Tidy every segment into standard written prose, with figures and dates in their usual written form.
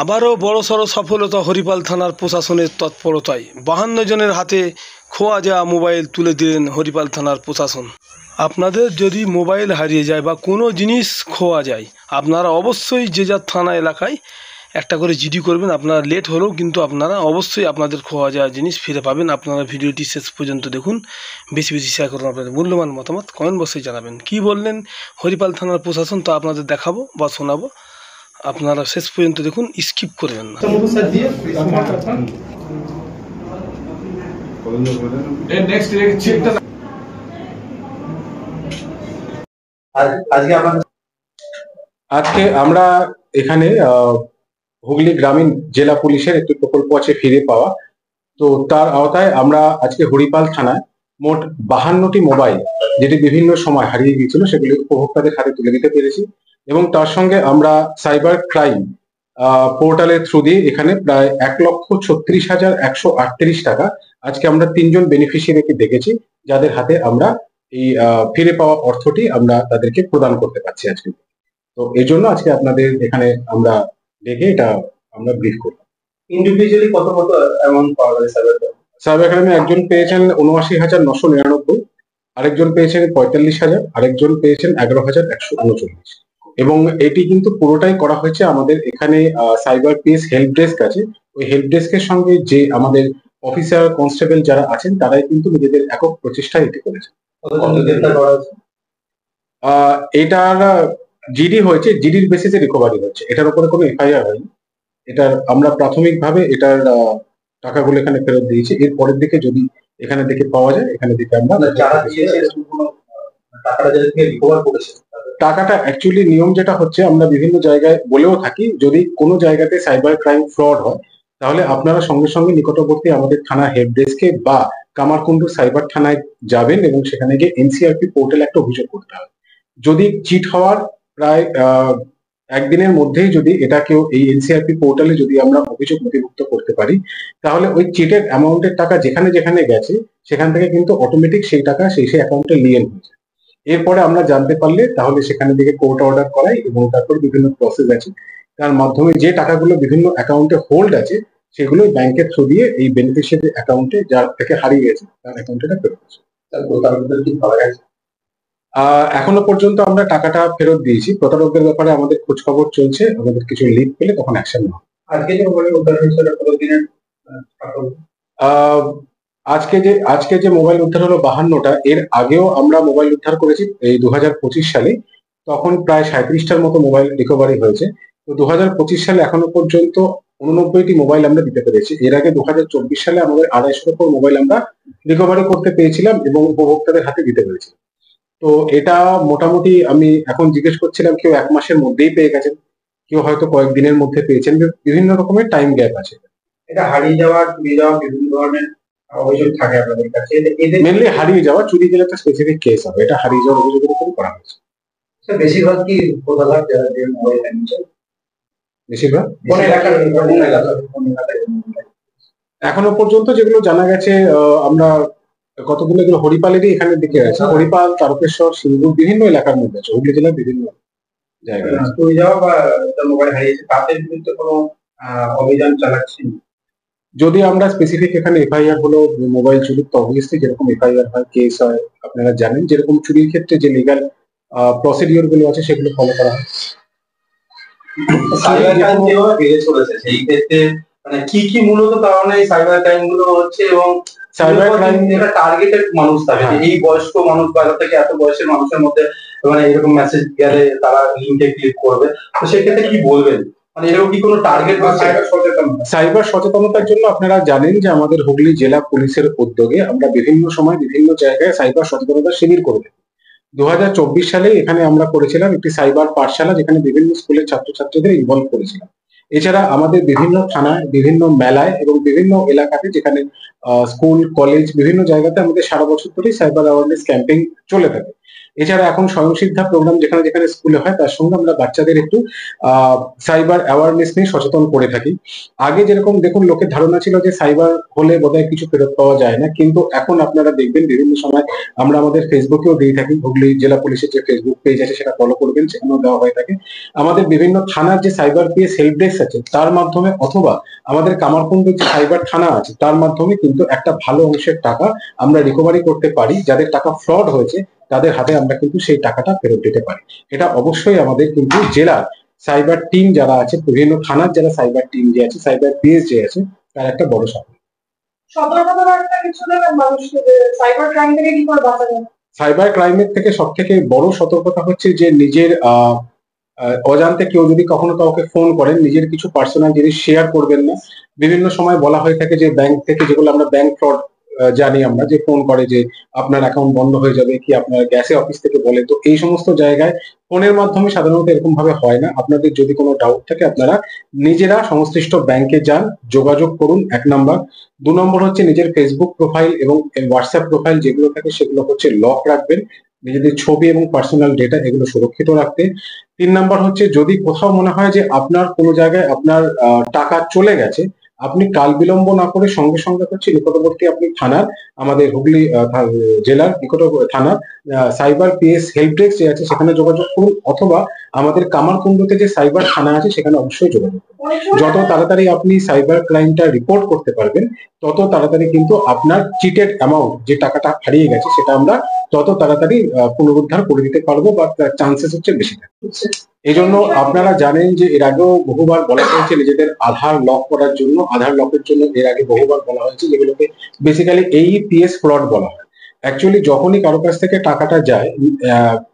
আবারও বড়সড় সফলতা হরিপাল থানার প্রশাসনের তৎপরতায় 52 জনের হাতে খোয়া যাওয়া মোবাইল তুলে দিলেন হরিপাল থানার প্রশাসন। আপনাদের যদি মোবাইল হারিয়ে যায় বা কোনো জিনিস খোয়া যায়, আপনারা অবশ্যই যে যার থানা এলাকায় একটা করে জিডি করবেন। আপনারা লেট হলেও কিন্তু আপনারা অবশ্যই আপনাদের খোয়া যাওয়া জিনিস ফিরে পাবেন। আপনারা ভিডিওটি শেষ পর্যন্ত দেখুন, বেশি বেশি শেয়ার করুন। আপনাদের মূল্যবান মতামত কমেন্ট বক্সে জানাবেন। কি বললেন হরিপাল থানার প্রশাসন তা আপনাদের দেখাবো বা শোনাবো। আপনারা শেষ পর্যন্ত দেখুন, স্কিপ করবেন না। আজকে আমরা এখানে হুগলি গ্রামীণ জেলা পুলিশের একটি প্রকল্প আছে ফিরে পাওয়া। তো তার আওতায় আমরা আজকে হরিপাল থানায় মোট 52টি মোবাইল যেটি বিভিন্ন সময় হারিয়ে গিয়েছিল সেগুলি উপভোক্তাদের হাতে তুলে দিতে পেরেছি। এবং তার সঙ্গে আমরা সাইবার ক্রাইম পোর্টালের থ্রু দিয়ে এখানে প্রায় 1,36,138 টাকা আজকে আমরা 3 জন বেনিফিশিয়ারিকে দেখেছি, যাদের হাতে আমরা এই ফিরে পাওয়া অর্থটি আমরা তাদেরকে প্রদান করতে পারছি আজকে। তো এই জন্য আজকে আপনাদের এখানে আমরা দেখে এটা আমরা ব্রিফ করলাম। ইন্ডিভিজুয়ালি কত কত অ্যামাউন্ট পাওয়া যায় সাইবার ক্রাইমে একজন পেয়েছেন ৭৯,৯৯৯, আরেকজন পেয়েছেন ৪৫,০০০, আরেকজন পেয়েছেন ১১,১৩৯। এবং এটি কিন্তু পুরোটাই করা হয়েছে আমাদের এখানে সাইবার পিএস হেল্প ডেস্ক আছে। ওই হেল্প ডেস্কের সঙ্গে যে আমাদের অফিসার কনস্টেবল যারা আছেন তারাই কিন্তু নিজেদের একক প্রচেষ্টায় এটি করেছেন। এটার জিডি হয়েছে, জিডির বেসিসে রিকভারি হচ্ছে, এটার উপরে কোনো এফআইআর হয়নি। এটার আমরা প্রাথমিকভাবে এটার টাকাগুলো এখানে ফেরত দিয়েছি। এর পরের দিকে যদি এখানে দেখে পাওয়া যায়, এখানে দেখে আমরা টাকাটা অ্যাকচুয়ালি নিয়ম যেটা হচ্ছে, আমরা বিভিন্ন জায়গায় বলেও থাকি যদি কোনো জায়গাতে সাইবার ক্রাইম ফ্রড হয় তাহলে আপনারা সঙ্গে সঙ্গে নিকটবর্তী আমাদের থানা হেল্প ডেস্কে বা কামারকুণ্ডু সাইবার থানায় যাবেন এবং সেখানে গিয়ে এনসিআরপি পোর্টালে একটা অভিযোগ করতে হবে। যদি চিট হওয়ার প্রায় একদিনের মধ্যেই যদি এটা কেউ এই এনসিআরপি পোর্টালে যদি আমরা অভিযোগ নথিভুক্ত করতে পারি, তাহলে ওই চিটের অ্যামাউন্টের টাকা যেখানে যেখানে গেছে সেখান থেকে কিন্তু অটোমেটিক সেই টাকা সেই অ্যাকাউন্টে লিয়েন হয়ে যায়। এরপরে আমরা জানতে পারলে তাহলে সেখানে থেকে কোর্ট অর্ডার করাই এবং তারপর বিভিন্ন প্রসেস আছে, তার মাধ্যমে যে টাকাগুলো বিভিন্ন অ্যাকাউন্টে হোল্ড আছে সেগুলো ব্যাংকের থ্রু দিয়ে এই বেনিফিশিয়ারি অ্যাকাউন্টে যার থেকে হারিয়ে গেছে তার অ্যাকাউন্টে ফেরত আসে। এখনো পর্যন্ত আমরা টাকাটা ফেরত দিয়েছি। প্রতারকদের ব্যাপারে আমাদের খোঁজ খবর চলছে, আমাদের কিছু লিড পেলে তখন অ্যাকশন নেওয়া। আজকে যে মোবাইল উদ্ধার হলো 52টা, এর আগেও আমরা মোবাইল উদ্ধার করেছি এই 2025 সালে, তখন প্রায় 37টার মতো মোবাইল রিকভারি হয়েছে। তো 2025 সালে এখনো পর্যন্ত 89টি মোবাইল আমরা দিতে পেরেছি। এর আগে 2024 সালে আমাদের 250 উপর মোবাইল আমরা রিকভারি করতে পেরেছিলাম এবং উপভোক্তাদের হাতে দিতে পেরেছিলাম। তো এটা মোটামুটি আমি এখন জিজ্ঞেস করছিলাম, কেউ 1 মাসের মধ্যেই পেয়ে গেছেন, কেউ হয়তো কয়েকদিনের মধ্যে পেয়েছেন, বিভিন্ন রকমের টাইম গ্যাপ আছে। এটা হারিয়ে যাওয়া, চুরি যাওয়া বিভিন্ন ধরনের অভিযোগ থাকে আপনাদের কাছে। মেনলি হারিয়ে যাওয়া, চুরি গেলে একটা স্পেসিফিক কেস হবে, এটা হারিয়ে যাওয়ার অভিযোগের উপর করা হয়েছে। বেশিরভাগ কি প্রতারক যারা যে মোবাইল কিনছে, বেশিরভাগ কোন এলাকার এখনো পর্যন্ত যেগুলো জানা গেছে, আমরা কতগুলো এগুলো হরিপালেরই এখানে দিকে আছে। হরিপাল, তারকেশ্বর, সিঙ্গুর বিভিন্ন এলাকার মধ্যে আছে, হুগলি জেলার বিভিন্ন জায়গায়। চুরি যাওয়া বা মোবাইল হারিয়েছে তাদের বিরুদ্ধে কোনো অভিযান চালাচ্ছেন? যদি আমরা স্পেসিফিক এখানে এফআইআর হলো মোবাইল চুরির, তো অবভিয়াসলি যেরকম এফআইআর হয়, কেস হয়, আপনারা জানেন যেরকম চুরির ক্ষেত্রে যে লিগাল প্রসিডিওর গুলো আছে সেগুলো ফলো করা হয়। সাইবার ক্রাইম যেভাবে বেড়ে চলেছে সেই ক্ষেত্রে মানে কি কি মূলত কারণে এই সাইবার ক্রাইম গুলো হচ্ছে, এবং সাইবার ক্রাইম একটা টার্গেটেড মানুষ থাকে, এই বয়স্ক মানুষ বাজার থেকে এত বয়সের মানুষের মধ্যে মানে এরকম মেসেজ গেলে তারা লিংকে ক্লিক করবে, তো সেক্ষেত্রে কি বলবেন? মানে এরকম কি কোনো টার্গেট বা সাইবার সচেতনতার জন্য আপনারা জানেন যে আমাদের হুগলি জেলা পুলিশের উদ্যোগে আমরা বিভিন্ন সময় বিভিন্ন জায়গায় সাইবার সচেতনতা শিবির করে থাকি। 2024 সালে এখানে আমরা করেছিলাম একটি সাইবার পাঠশালা, যেখানে বিভিন্ন স্কুলের ছাত্রছাত্রীদের ইনভলভ করেছিলাম। এছাড়া আমাদের বিভিন্ন থানায়, বিভিন্ন মেলায় এবং বিভিন্ন এলাকাতে, যেখানে স্কুল, কলেজ, বিভিন্ন জায়গাতে আমাদের সারা বছর ধরেই সাইবার অ্যাওয়ারনেস ক্যাম্পেইন চলে থাকে। এছাড়া এখন স্বয়ংসিদ্ধা প্রোগ্রাম যেখানে যেখানে স্কুলে হয় তার সঙ্গে আমরা বাচ্চাদের একটু সাইবার অ্যাওয়ারনেস নিয়ে সচেতন করে থাকি। আগে যেরকম দেখুন লোকের ধারণা ছিল যে সাইবার হলে বোধহয় কিছু ফেরত পাওয়া যায় না, কিন্তু এখন আপনারা দেখবেন বিভিন্ন সময় আমরা আমাদের ফেসবুকেও দিয়ে থাকি, হুগলি জেলা পুলিশের যে ফেসবুক পেজ আছে সেটা ফলো করবেন, সেখানেও দেওয়া হয়ে থাকে। আমাদের বিভিন্ন থানার যে সাইবার পিএস হেল্প ডেস্ক আছে তার মাধ্যমে, অথবা আমাদের কামারকুণ্ডের যে সাইবার থানা আছে তার মাধ্যমে কিন্তু একটা ভালো অংশের টাকা আমরা রিকভারি করতে পারি। যাদের টাকা ফ্রড হয়েছে তাদের হাতে আমরা কিন্তু সেই টাকাটা ফেরত দিতে পারি। এটা অবশ্যই আমাদের কিন্তু জেলার সাইবার টিম যারা আছে, বিভিন্ন থানার যারা সাইবার টিম যে আছে, সাইবার পিএস যে আছে, তার একটা বড় সাফল্য। সতর্কতা বার্তা কিছু দেবেন মানুষকে যে সাইবার ক্রাইম থেকে কি করে বাঁচা যায়? সাইবার ক্রাইমের থেকে সব থেকে বড় সতর্কতা হচ্ছে যে নিজের অজান্তে কেউ যদি কখনো কাউকে ফোন করেন, নিজের কিছু পার্সোনাল জিনিস শেয়ার করবেন না। বিভিন্ন সময় বলা হয়ে থাকে যে ব্যাংক থেকে, যেগুলো আমরা ব্যাংক ফ্রড জানি আমরা, যে ফোন করে যে আপনার অ্যাকাউন্ট বন্ধ হয়ে যাবে, কি আপনার গ্যাসে অফিস থেকে বলে, তো এই সমস্ত জায়গায় ফোনের মাধ্যমে সাধারণত এরকম ভাবে হয় না। আপনাদের যদি কোনো ডাউট থাকে আপনারা নিজেরা সংশ্লিষ্ট ব্যাংকে যান, যোগাযোগ করুন, 1 নাম্বার। 2 নম্বর হচ্ছে নিজের ফেসবুক প্রোফাইল এবং হোয়াটসঅ্যাপ প্রোফাইল যেগুলো থাকে সেগুলো হচ্ছে লক রাখবেন, নিজেদের ছবি এবং পার্সোনাল ডেটা এগুলো সুরক্ষিত রাখতে। 3 নাম্বার হচ্ছে যদি কোথাও মনে হয় যে আপনার কোনো জায়গায় আপনার টাকা চলে গেছে, আপনি কাল বিলম্ব না করে সঙ্গে সঙ্গে হচ্ছে নিকটবর্তী আপনি থানার, আমাদের হুগলি জেলার নিকটবর্তী থানার সাইবার পিএস হেল্প ডেস্ক যে আছে সেখানে যোগাযোগ করুন, অথবা আমাদের কামারকুণ্ডতে যে সাইবার থানা আছে সেখানে অবশ্যই যোগাযোগ করুন। যত তাড়াতাড়ি আপনি সাইবার ক্রাইমটা রিপোর্ট করতে পারবেন তত তাড়াতাড়ি কিন্তু আপনার চিটেড অ্যামাউন্ট, যে টাকাটা হারিয়ে গেছে, সেটা আমরা তত তাড়াতাড়ি পুনরুদ্ধার করে দিতে পারবো, বা চান্সেস হচ্ছে বেশি থাকে। এই জন্য আপনারা জানেন যে এর আগেও বহুবার বলা হয়েছে নিজেদের আধার লক করার জন্য, আধার লকের জন্য এর আগে বহুবার বলা হয়েছে, যেগুলোকে বেসিক্যালি এইপিএস ফ্রড বলা হয়। অ্যাকচুয়ালি যখনই কারো কাছ থেকে টাকাটা যায়,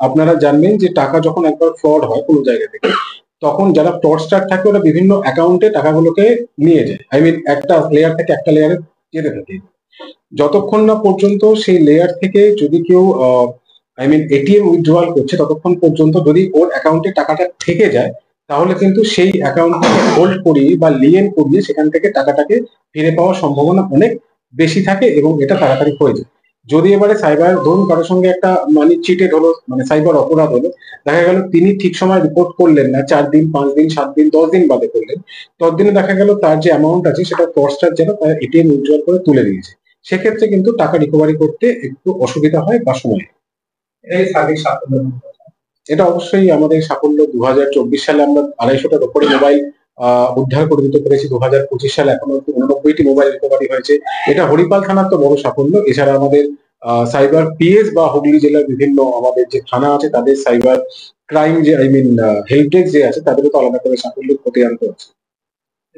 আপনারা জানবেন যে টাকা যখন একবার ফ্রড হয় কোনো জায়গা থেকে, তখন যারা ফ্রডস্টার থাকে ওরা বিভিন্ন অ্যাকাউন্টে টাকাগুলোকে নিয়ে যায়, আই মিন একটা লেয়ার থেকে একটা লেয়ারে যেতে থাকে। যতক্ষণ না পর্যন্ত সেই লেয়ার থেকে যদি কেউ আই মিন এটিএম উইথড্রয়াল করছে, ততক্ষণ পর্যন্ত যদি ওর অ্যাকাউন্টে টাকাটা থেকে যায়, তাহলে কিন্তু সেই অ্যাকাউন্টটাকে হোল্ড করিয়ে বা লিয়েন করিয়ে সেখান থেকে টাকাটাকে ফিরে পাওয়ার সম্ভাবনা অনেক বেশি থাকে, এবং এটা তাড়াতাড়ি হয়ে যায়। যদি এবারে সাইবার, ধরুন কারোর সঙ্গে একটা মানি চিটেড হলো, মানে সাইবার অপরাধ হলো, দেখা গেল তিনি ঠিক সময় রিপোর্ট করলেন না, 4 দিন 5 দিন 7 দিন 10 দিন বাদে করলেন, ততদিনে দেখা গেল তার যে অ্যামাউন্ট আছে সেটা ফ্রডস্টার যেন তার এটিএম উইথড্রয়াল করে তুলে দিয়েছে। সেক্ষেত্রে কিন্তু টাকা রিকভারি করতে একটু অসুবিধা হয় বা সময়। এটাই সার্বিক সাফল্য। এটা অবশ্যই আমাদের সাফল্য। 2024 সালে আমরা 250টার উপরে মোবাইল উদ্ধার করে দিতে পেরেছি। 2025 সালে এখনো 89টি মোবাইল রিকভারি হয়েছে। এটা হরিপাল থানার তো বড় সাফল্য। এছাড়া আমাদের সাইবার পিএস বা হুগলি জেলার বিভিন্ন আমাদের যে থানা আছে তাদের সাইবার ক্রাইম যে, আই মিন হেল্প ডেস্ক যে আছে, তাদেরও তো আলাদা করে সাফল্য প্রতিয়ান্ত আছে।